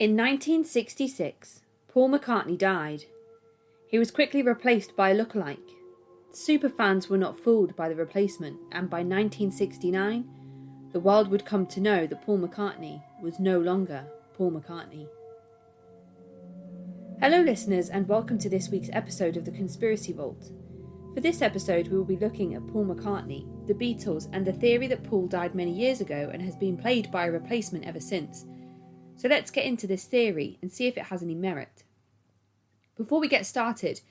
In 1966, Paul McCartney died. He was quickly replaced by a lookalike. Superfans were not fooled by the replacement, and by 1969, the world would come to know that Paul McCartney was no longer Paul McCartney. Hello listeners, and welcome to this week's episode of The Conspiracy Vault. For this episode we will be looking at Paul McCartney, the Beatles, and the theory that Paul died many years ago and has been played by a replacement ever since. So let's get into this theory and see if it has any merit. Before we get started,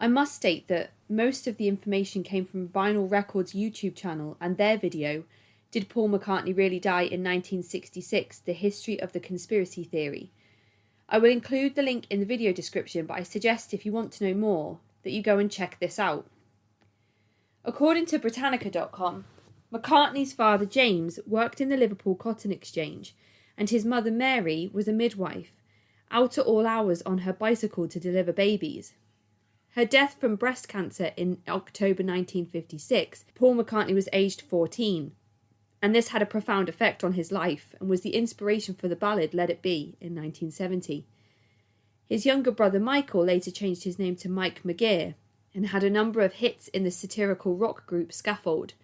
I must state that most of the information came from Vinyl Records' YouTube channel and their video, Did Paul McCartney Really Die in 1966? The History of the Conspiracy Theory. I will include the link in the video description, but I suggest if you want to know more that you go and check this out. According to Britannica.com, McCartney's father James worked in the Liverpool Cotton Exchange, and his mother Mary was a midwife, out at all hours on her bicycle to deliver babies. Her death from breast cancer in October 1956, Paul McCartney was aged 14, and this had a profound effect on his life and was the inspiration for the ballad Let It Be in 1970. His younger brother Michael later changed his name to Mike McGear and had a number of hits in the satirical rock group Scaffold.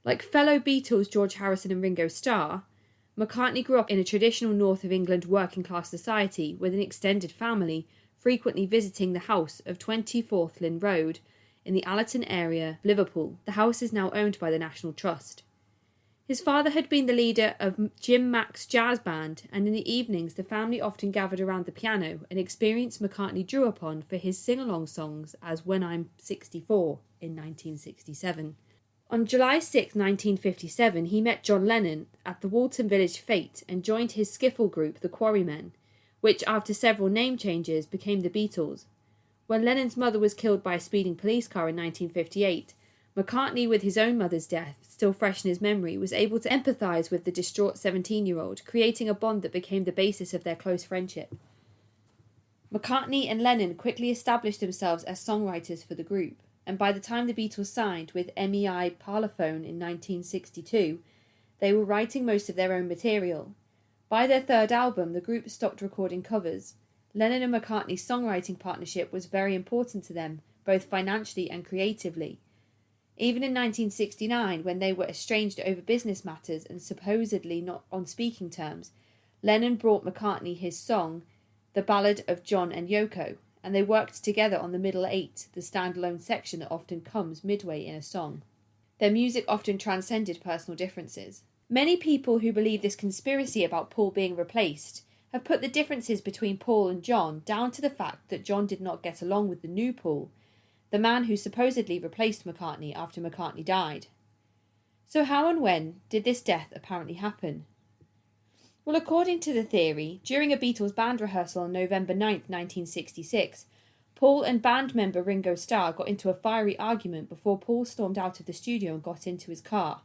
Like fellow Beatles George Harrison and Ringo Starr, McCartney grew up in a traditional north of England working-class society with an extended family frequently visiting the house of 20 Forthlin Road in the Allerton area of Liverpool. The house is now owned by the National Trust. His father had been the leader of Jim Mack's jazz band, and in the evenings the family often gathered around the piano, an experience McCartney drew upon for his sing-along songs as When I'm 64 in 1967. On July 6, 1957, he met John Lennon at the Walton Village Fete and joined his skiffle group, the Quarrymen, which, after several name changes, became the Beatles. When Lennon's mother was killed by a speeding police car in 1958, McCartney, with his own mother's death still fresh in his memory, was able to empathise with the distraught 17-year-old, creating a bond that became the basis of their close friendship. McCartney and Lennon quickly established themselves as songwriters for the group, and by the time the Beatles signed with MEI Parlophone in 1962, they were writing most of their own material. By their third album, the group stopped recording covers. Lennon and McCartney's songwriting partnership was very important to them, both financially and creatively. Even in 1969, when they were estranged over business matters and supposedly not on speaking terms, Lennon brought McCartney his song, The Ballad of John and Yoko, and they worked together on the middle eight, the standalone section that often comes midway in a song. Their music often transcended personal differences. Many people who believe this conspiracy about Paul being replaced have put the differences between Paul and John down to the fact that John did not get along with the new Paul, the man who supposedly replaced McCartney after McCartney died. So how and when did this death apparently happen? Well, according to the theory, during a Beatles band rehearsal on November 9, 1966, Paul and band member Ringo Starr got into a fiery argument before Paul stormed out of the studio and got into his car.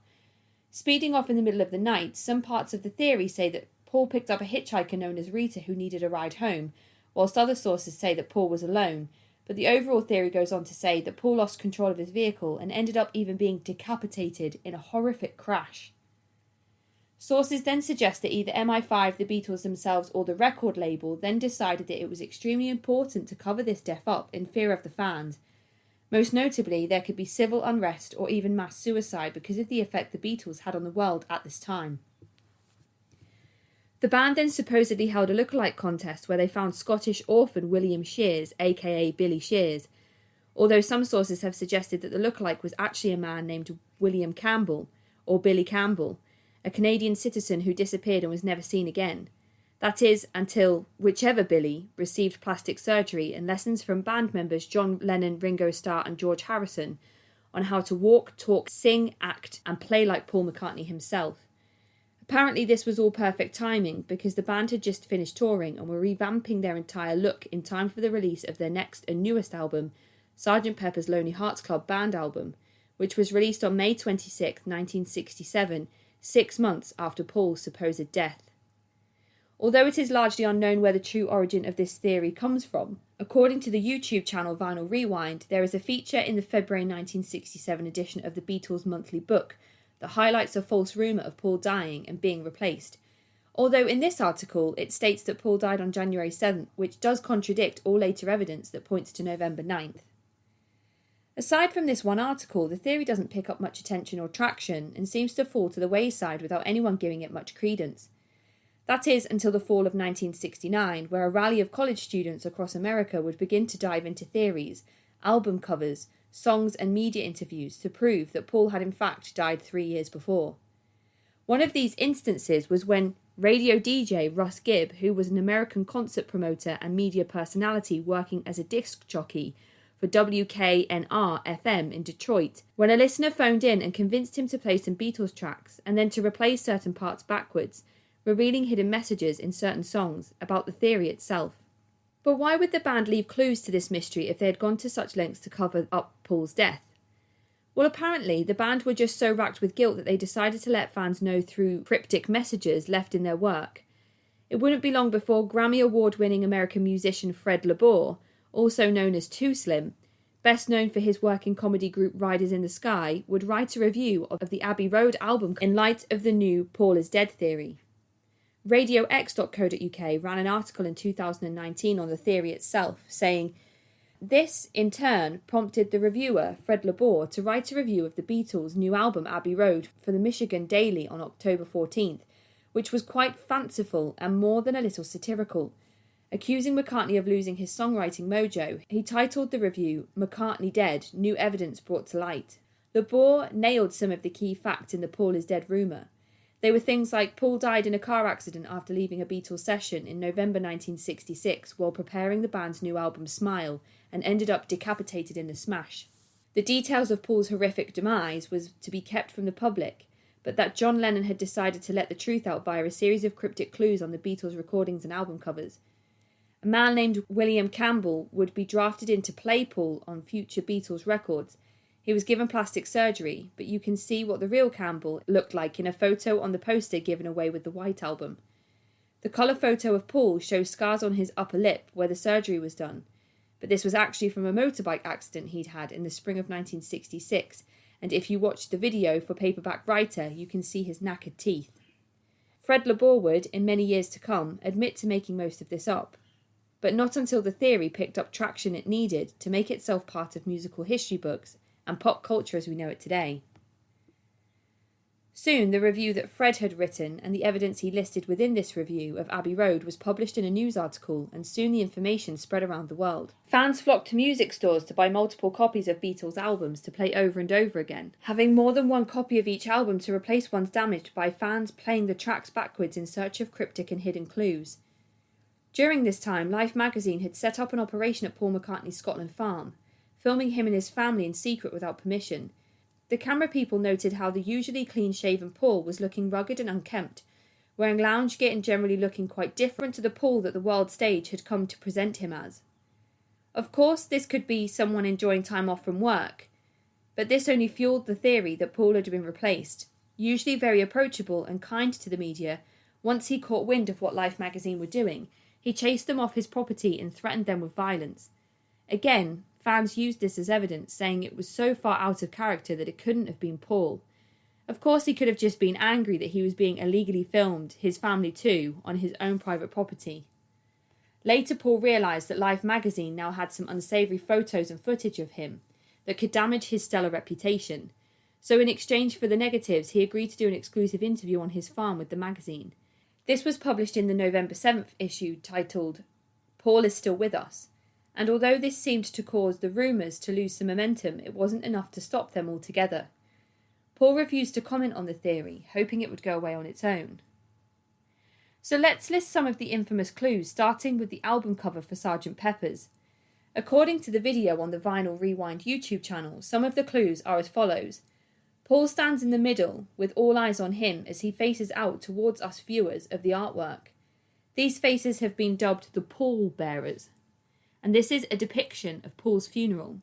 Speeding off in the middle of the night, some parts of the theory say that Paul picked up a hitchhiker known as Rita who needed a ride home, whilst other sources say that Paul was alone, but the overall theory goes on to say that Paul lost control of his vehicle and ended up even being decapitated in a horrific crash. Sources then suggest that either MI5, the Beatles themselves, or the record label then decided that it was extremely important to cover this death up in fear of the fans. Most notably, there could be civil unrest or even mass suicide because of the effect the Beatles had on the world at this time. The band then supposedly held a lookalike contest where they found Scottish orphan William Shears, aka Billy Shears, although some sources have suggested that the lookalike was actually a man named William Campbell, or Billy Campbell, a Canadian citizen who disappeared and was never seen again. That is, until whichever Billy received plastic surgery and lessons from band members John Lennon, Ringo Starr and George Harrison on how to walk, talk, sing, act and play like Paul McCartney himself. Apparently this was all perfect timing because the band had just finished touring and were revamping their entire look in time for the release of their next and newest album, Sgt. Pepper's Lonely Hearts Club Band album, which was released on May 26, 1967, 6 months after Paul's supposed death. Although it is largely unknown where the true origin of this theory comes from, according to the YouTube channel Vinyl Rewind, there is a feature in the February 1967 edition of the Beatles monthly book that highlights a false rumour of Paul dying and being replaced, Although in this article it states that Paul died on January 7th, which does contradict all later evidence that points to November 9th. Aside from this one article, the theory doesn't pick up much attention or traction and seems to fall to the wayside without anyone giving it much credence. That is until the fall of 1969, where a rally of college students across America would begin to dive into theories, album covers, songs and media interviews to prove that Paul had in fact died 3 years before. One of these instances was when radio DJ Russ Gibb, who was an American concert promoter and media personality working as a disc jockey for WKNR-FM in Detroit, when a listener phoned in and convinced him to play some Beatles tracks and then to replay certain parts backwards, revealing hidden messages in certain songs about the theory itself. But why would the band leave clues to this mystery if they had gone to such lengths to cover up Paul's death? Well, apparently, the band were just so racked with guilt that they decided to let fans know through cryptic messages left in their work. It wouldn't be long before Grammy Award-winning American musician Fred LeBour, also known as Too Slim, best known for his work in comedy group Riders in the Sky, would write a review of the Abbey Road album in light of the new Paul is Dead theory. RadioX.co.uk ran an article in 2019 on the theory itself, saying, "This, in turn, prompted the reviewer, Fred LeBour, to write a review of the Beatles' new album Abbey Road for the Michigan Daily on October 14th, which was quite fanciful and more than a little satirical. Accusing McCartney of losing his songwriting mojo, he titled the review, 'McCartney Dead, New Evidence Brought to Light.' LeBour nailed some of the key facts in the Paul is Dead rumour. They were things like Paul died in a car accident after leaving a Beatles session in November 1966 while preparing the band's new album Smile, and ended up decapitated in the smash. The details of Paul's horrific demise was to be kept from the public, but that John Lennon had decided to let the truth out via a series of cryptic clues on the Beatles' recordings and album covers. A man named William Campbell would be drafted in to play Paul on future Beatles records. He was given plastic surgery, but you can see what the real Campbell looked like in a photo on the poster given away with the White Album. The colour photo of Paul shows scars on his upper lip where the surgery was done, but this was actually from a motorbike accident he'd had in the spring of 1966, and if you watch the video for Paperback Writer, you can see his knackered teeth. Fred LeBour would, in many years to come, admit to making most of this up, but not until the theory picked up traction it needed to make itself part of musical history books and pop culture as we know it today. Soon, the review that Fred had written and the evidence he listed within this review of Abbey Road was published in a news article, and soon the information spread around the world. Fans flocked to music stores to buy multiple copies of Beatles albums to play over and over again, having more than one copy of each album to replace ones damaged by fans playing the tracks backwards in search of cryptic and hidden clues. During this time, Life magazine had set up an operation at Paul McCartney's Scotland farm, filming him and his family in secret without permission. The camera people noted how the usually clean-shaven Paul was looking rugged and unkempt, wearing lounge gear and generally looking quite different to the Paul that the world stage had come to present him as. Of course, this could be someone enjoying time off from work, but this only fueled the theory that Paul had been replaced. Usually very approachable and kind to the media, once he caught wind of what Life magazine were doing, he chased them off his property and threatened them with violence. Again, fans used this as evidence, saying it was so far out of character that it couldn't have been Paul. Of course, he could have just been angry that he was being illegally filmed, his family too, on his own private property. Later, Paul realised that Life magazine now had some unsavoury photos and footage of him that could damage his stellar reputation. So in exchange for the negatives, he agreed to do an exclusive interview on his farm with the magazine. This was published in the November 7th issue, titled, "Paul is Still With Us." And although this seemed to cause the rumours to lose some momentum, it wasn't enough to stop them altogether. Paul refused to comment on the theory, hoping it would go away on its own. So let's list some of the infamous clues, starting with the album cover for Sgt. Pepper's. According to the video on the Vinyl Rewind YouTube channel, some of the clues are as follows. Paul stands in the middle, with all eyes on him as he faces out towards us viewers of the artwork. These faces have been dubbed the Paul Bearers, and this is a depiction of Paul's funeral.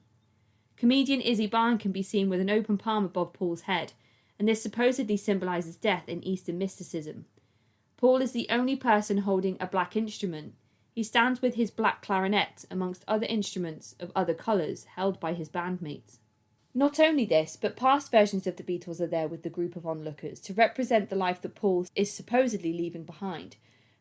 Comedian Izzy Barn can be seen with an open palm above Paul's head, and this supposedly symbolises death in Eastern mysticism. Paul is the only person holding a black instrument. He stands with his black clarinet amongst other instruments of other colours held by his bandmates. Not only this, but past versions of the Beatles are there with the group of onlookers to represent the life that Paul is supposedly leaving behind.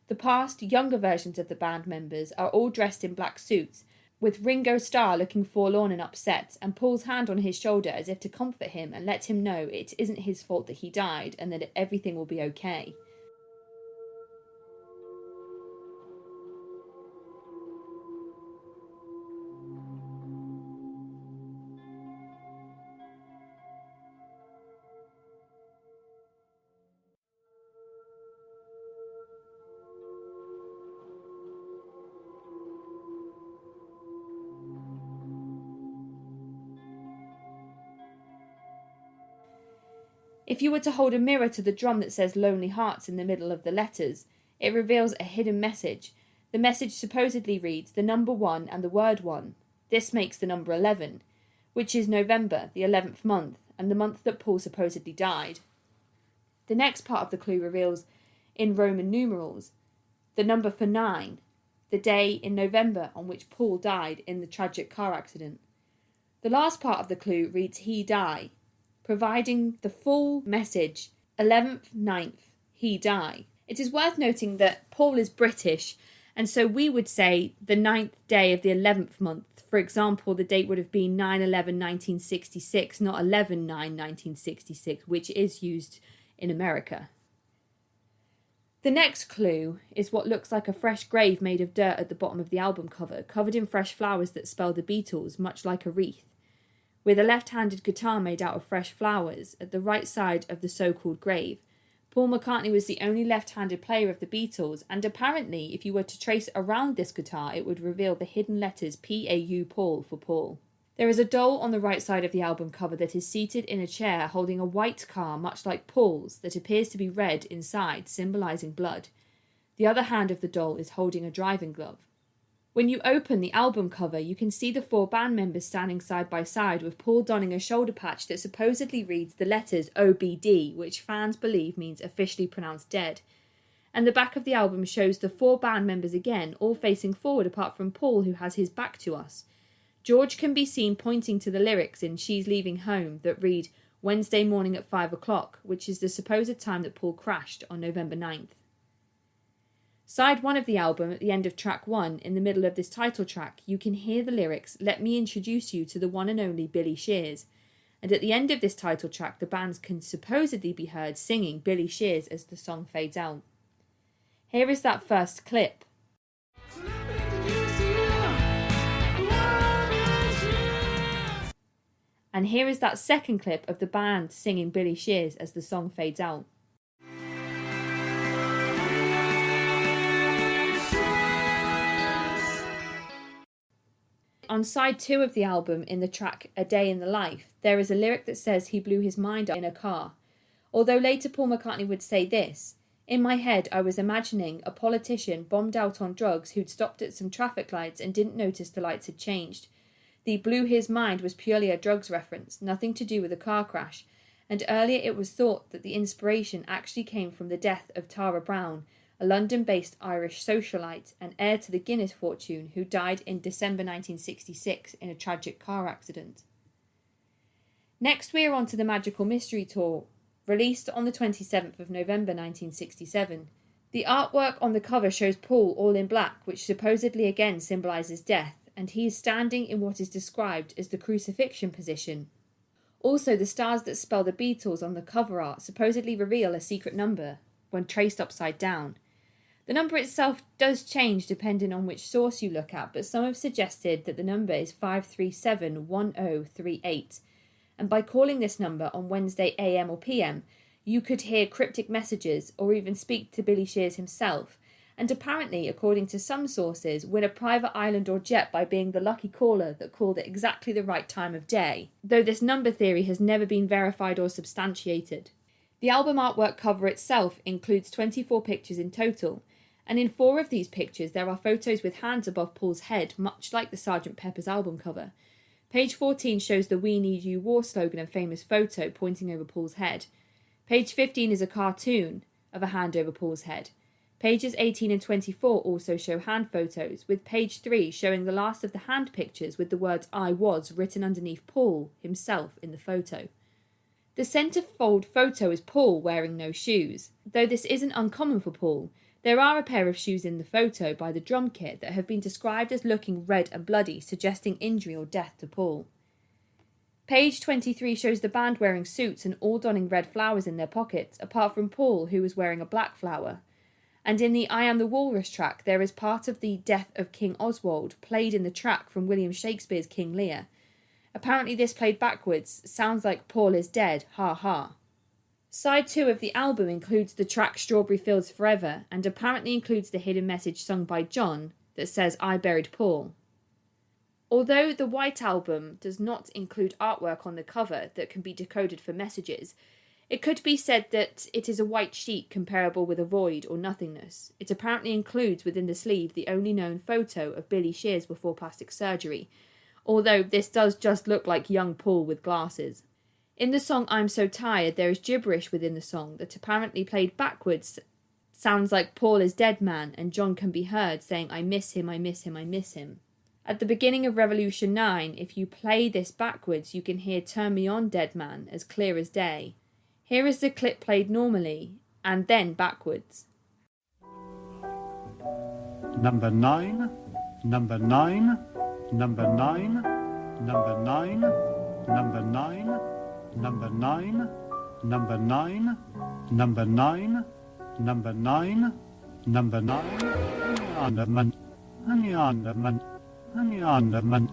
The past, younger versions of the band members are all dressed in black suits, with Ringo Starr looking forlorn and upset, and Paul's hand on his shoulder as if to comfort him and let him know it isn't his fault that he died and that everything will be okay. If you were to hold a mirror to the drum that says Lonely Hearts in the middle of the letters, it reveals a hidden message. The message supposedly reads the number 1 and the word 1. This makes the number 11, which is November, the 11th month, and the month that Paul supposedly died. The next part of the clue reveals, in Roman numerals, the number for 9, the day in November on which Paul died in the tragic car accident. The last part of the clue reads he die, providing the full message 11th, 9th, he die. It is worth noting that Paul is British, and so we would say the 9th day of the 11th month. For example, the date would have been 9/11/1966, not 11/9/1966, which is used in America. The next clue is what looks like a fresh grave made of dirt at the bottom of the album cover, covered in fresh flowers that spell the Beatles, much like a wreath, with a left-handed guitar made out of fresh flowers at the right side of the so-called grave. Paul McCartney was the only left-handed player of the Beatles, and apparently, if you were to trace around this guitar, it would reveal the hidden letters P-A-U Paul for Paul. There is a doll on the right side of the album cover that is seated in a chair holding a white car much like Paul's that appears to be red inside, symbolising blood. The other hand of the doll is holding a driving glove. When you open the album cover, you can see the 4 band members standing side by side, with Paul donning a shoulder patch that supposedly reads the letters OBD, which fans believe means officially pronounced dead. And the back of the album shows the 4 band members again, all facing forward apart from Paul, who has his back to us. George can be seen pointing to the lyrics in She's Leaving Home that read Wednesday morning at 5 o'clock, which is the supposed time that Paul crashed on November 9th. Side 1 of the album, at the end of track 1, in the middle of this title track, you can hear the lyrics, Let me introduce you to the one and only Billy Shears. And at the end of this title track, the band can supposedly be heard singing Billy Shears as the song fades out. Here is that first clip. And here is that second clip of the band singing Billy Shears as the song fades out. On side 2 of the album, in the track A Day in the Life, there is a lyric that says he blew his mind up in a car. Although later Paul McCartney would say this, in my head I was imagining a politician bombed out on drugs who'd stopped at some traffic lights and didn't notice the lights had changed. The blew his mind was purely a drugs reference, nothing to do with a car crash, and earlier it was thought that the inspiration actually came from the death of Tara Brown, a London-based Irish socialite and heir to the Guinness fortune who died in December 1966 in a tragic car accident. Next we are on to the Magical Mystery Tour, released on the 27th of November 1967. The artwork on the cover shows Paul all in black, which supposedly again symbolises death, and he is standing in what is described as the crucifixion position. Also, the stars that spell the Beatles on the cover art supposedly reveal a secret number when traced upside down. The number itself does change depending on which source you look at, but some have suggested that the number is 5371038, and by calling this number on Wednesday AM or PM, you could hear cryptic messages or even speak to Billy Shears himself, and apparently, according to some sources, win a private island or jet by being the lucky caller that called at exactly the right time of day, though this number theory has never been verified or substantiated. The album artwork cover itself includes 24 pictures in total, and in 4 of these pictures there are photos with hands above Paul's head, much like the Sgt. Pepper's album cover. Page 14 shows the We Need You war slogan and famous photo pointing over Paul's head. Page 15 is a cartoon of a hand over Paul's head. Pages 18 and 24 also show hand photos, with page 3 showing the last of the hand pictures with the words "I was" written underneath Paul himself in the photo. The centerfold photo is Paul wearing no shoes. Though this isn't uncommon for Paul, there are a pair of shoes in the photo by the drum kit that have been described as looking red and bloody, suggesting injury or death to Paul. Page 23 shows the band wearing suits and all donning red flowers in their pockets, apart from Paul, who was wearing a black flower. And in the I Am the Walrus track, there is part of the Death of King Oswald played in the track from William Shakespeare's King Lear. Apparently this played backwards sounds like "Paul is dead, ha ha." Side 2 of the album includes the track Strawberry Fields Forever, and apparently includes the hidden message sung by John that says "I buried Paul." Although the White Album does not include artwork on the cover that can be decoded for messages, it could be said that it is a white sheet comparable with a void or nothingness. It apparently includes within the sleeve the only known photo of Billy Shears before plastic surgery, although this does just look like young Paul with glasses. In the song "I'm So Tired," there is gibberish within the song that apparently played backwards sounds like "Paul is dead man," and John can be heard saying "I miss him, I miss him, I miss him." At the beginning of Revolution 9, if you play this backwards, you can hear "Turn Me On, Dead Man" as clear as day. Here is the clip played normally, and then backwards. Number 9, number 9, number 9, number 9, number 9, number 9, number 9, number 9, number 9, number 9, underman, honey underman, honey underman,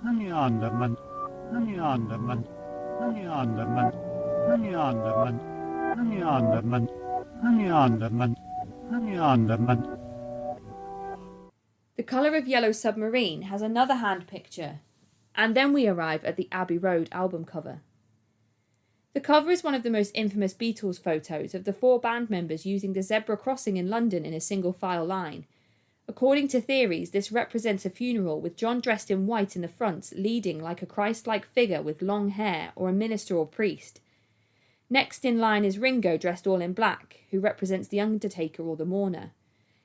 honey underman, honey underman, honey underman, honey underman, honey underman, honey underman, honey underman. The Colour of Yellow Submarine has another hand picture, and then we arrive at the Abbey Road album cover. The cover is one of the most infamous Beatles photos of the 4 band members using the zebra crossing in London in a single file line. According to theories, this represents a funeral with John dressed in white in the front, leading like a Christ-like figure with long hair, or a minister or priest. Next in line is Ringo dressed all in black, who represents the undertaker or the mourner.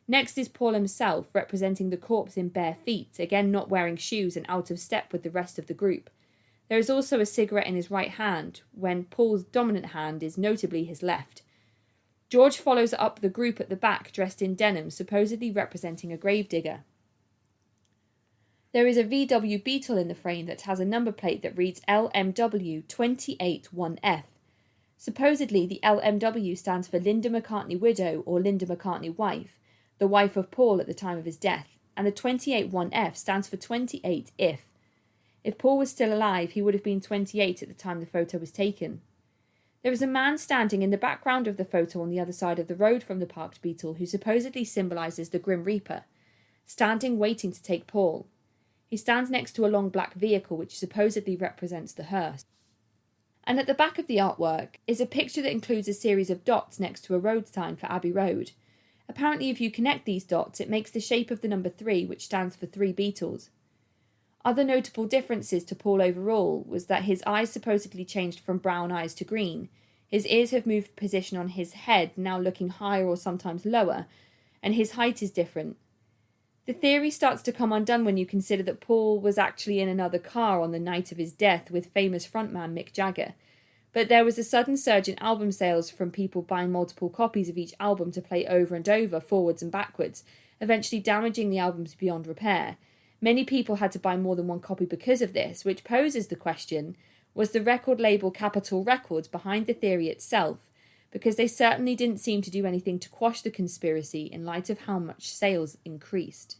Next is Paul himself, representing the corpse in bare feet, again not wearing shoes and out of step with the rest of the group. There is also a cigarette in his right hand, when Paul's dominant hand is notably his left. George follows up the group at the back, dressed in denim, supposedly representing a gravedigger. There is a VW Beetle in the frame that has a number plate that reads LMW 281F. Supposedly, the LMW stands for Linda McCartney Widow or Linda McCartney Wife, the wife of Paul at the time of his death, and the 281F stands for 28 if. If Paul was still alive, he would have been 28 at the time the photo was taken. There is a man standing in the background of the photo on the other side of the road from the parked Beetle who supposedly symbolises the Grim Reaper, standing waiting to take Paul. He stands next to a long black vehicle which supposedly represents the hearse. And at the back of the artwork is a picture that includes a series of dots next to a road sign for Abbey Road. Apparently, if you connect these dots, it makes the shape of the number 3, which stands for 3 Beatles. Other notable differences to Paul overall was that his eyes supposedly changed from brown eyes to green, his ears have moved position on his head, now looking higher or sometimes lower, and his height is different. The theory starts to come undone when you consider that Paul was actually in another car on the night of his death with famous frontman Mick Jagger, but there was a sudden surge in album sales from people buying multiple copies of each album to play over and over, forwards and backwards, eventually damaging the albums beyond repair. Many people had to buy more than one copy because of this, which poses the question, was the record label Capitol Records behind the theory itself? Because they certainly didn't seem to do anything to quash the conspiracy in light of how much sales increased.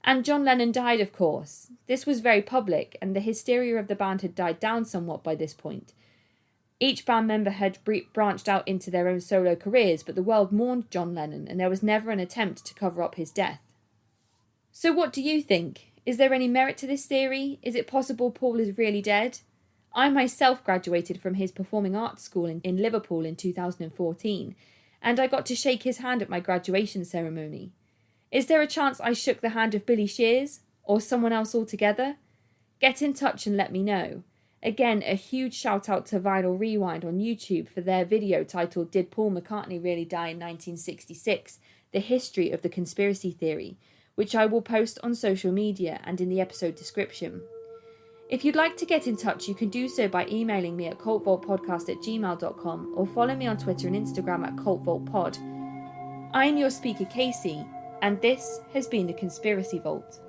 And John Lennon died, of course. This was very public, and the hysteria of the band had died down somewhat by this point. Each band member had branched out into their own solo careers, but the world mourned John Lennon, and there was never an attempt to cover up his death. So what do you think? Is there any merit to this theory? Is it possible Paul is really dead? I myself graduated from his performing arts school in Liverpool in 2014, and I got to shake his hand at my graduation ceremony. Is there a chance I shook the hand of Billy Shears, or someone else altogether? Get in touch and let me know. Again, a huge shout out to Vinyl Rewind on YouTube for their video titled "Did Paul McCartney Really Die in 1966?" the history of the conspiracy theory, which I will post on social media and in the episode description. If you'd like to get in touch, you can do so by emailing me at cultvaultpodcast@gmail.com or follow me on Twitter and Instagram at cultvaultpod. I'm your speaker, Casey, and this has been the Conspiracy Vault.